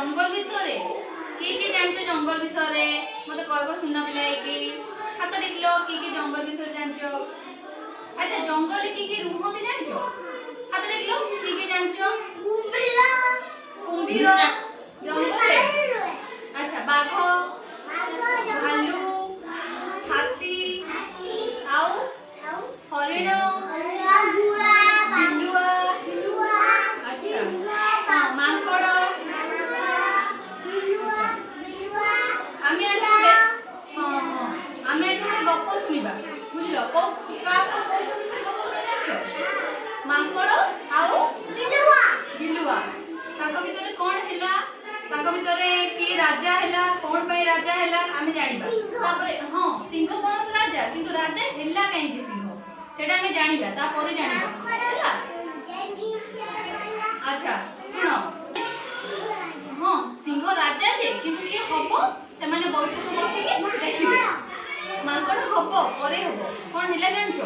जंगल विषय कि जानछ जंगल विषय मते कहबो सुना पिलाई कि हाथ देखलो कि जंगल विषय जानछ। अच्छा जंगल कि रुहती जानछ हाथ देखलो कि जानछ कुंभिला कुंभिला जंगल। अच्छा बाघ भालू हाथी आउ हरिण बिलुआ अच्छा मांकड़ आमे हाँ हाँ आमे गप शुणा बुझल मांकड़ आउ बिलुआ भितर कौन है भितर किए राजा है कौन पे राजा है आम जाना हाँ सिंह कौन राजा किंतु राजा है कहीं सिंह सेटा आम जाना जाना अच्छा शुण हाँ सिंह राजा जे किंतु किए हम से बैठक बसिक देखिए मांकड़ हम पर हम कौन है जानच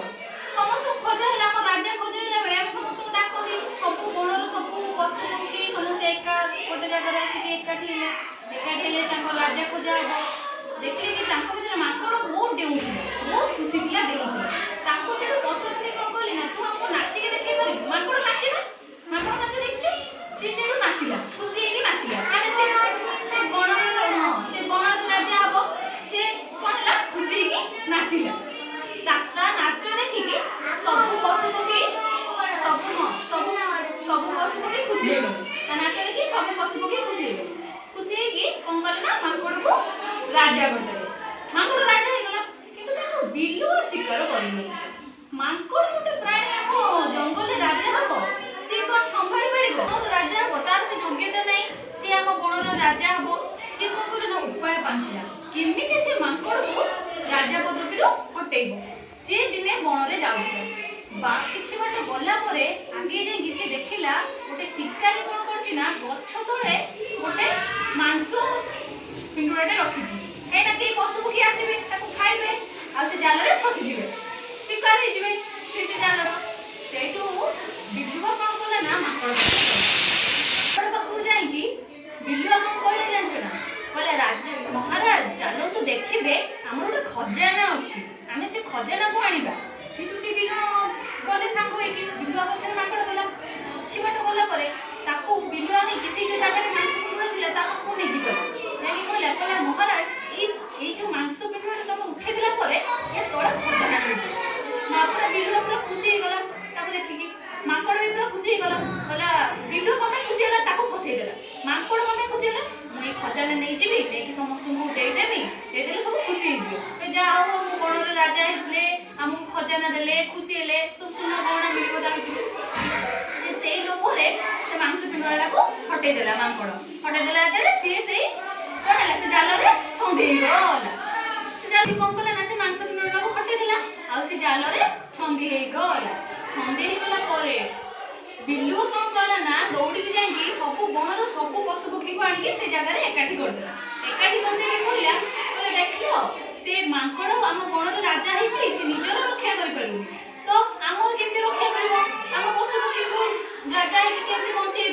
समस्त खोजा है राजा खोजा बेले समस्त डाकती सब गणर सब पशु पक्षी समस्त एका गोटे जगह एकाठी राजा खोजा हम देखिए कि भर मांकड़ बहुत डेउन बहुत खुशी थी डेउन से पशु पक्षी कौन कहली ना तू हमको नाचिके देखिए पार मांकड़ नाचे ना मांकड़ नाच देखिए सी से नाचिला खुशी है नाचिला से गणर हाँ से गणर राजा हम से कौन है खुशी है नाचिला नाच देखिए सब पशु पक्षी सब हाँ सब पशु पक्षी खुशी हो नाच देखिए सब पशु पक्षी खुशी है कौन कले ना मांकड़ को राजा करदे मांकड़ राजा हो गला किंतु बिलुआ शिकार करनी मांकड़ गोटे प्राणी हम जंगल राजा हम सी कौन संभाली पार राजा हम तार से योग्यता नहीं सी आम गणर राजा हम सी कौन कर उपाय पांचला केमी से मांकड़ को राजा पदवी हटेब सी दिने बन जाऊला किसी बाट गला आगे जाइए सी देखला गोटे शिकारी कौन करना गछ तले गोटे मांस पिंडुराटे रखी कहीं कई पशु पक्षी आसवे खाइबे आ जाल फसीजे शिकार हो जाल से बिलुआ कौन कला ना मांकड़ पाखु जाइए बिलुआ कौन कहले जानछ ना कहले राजा महाराज चलतु देखिए आम गोटे खजाना अच्छी आम से खजाना को आनिबा सेठू से दी जण गले सांग होइकी बिलुआ पछरे मांकड़ गला छी बाट गला परे ताकू बिलुआ नै किसी जो जगह रे मांस पिंडुरा थिला ताकू नै दी गला यानी कहला महाराज ए जो मांस पिंडुरा तुम उठे दिला परे ये तोड़ा खजाना दे मांकड़ बिलुआ पूरा खुशी गला ताकू देखिकी मांकड़ भी पूरा खुशी गला कहला बिलुआ कोन खुशी होला ताकू फसै देला मांकड़ कोन खुशी होला मैं खजाना नहीं जीवी नहीं समस्त को देदेमी देदेले सब खुशी हो जा हम गणर राजा हेले हमको खजाना देले खुशी हेले सब सुना गहना मिलिबो ता भितर से लोभ रे से मांस पिंडुरा को हटे देला मांकड़ हटे देला जे से कोन हला से जाल रे छंदी गला से जाल कोन कला ना से मांस पिंडुरा को हटे देला आ से जाल रे छंदी हे गला परे बिलुआ कौन कला ना दौड़ी के जाइए सब गणर सब पशु पक्षी को आनिके से जगह रे एकाठी करदेला एकाठी करदे के कहला कहले देखियो से मांकड़ आम गणर राजा हेछि से निजर रक्षा करि परु तो आम केमते रक्षा करबो आम पशु पक्षी को राजा हे केमते बंचे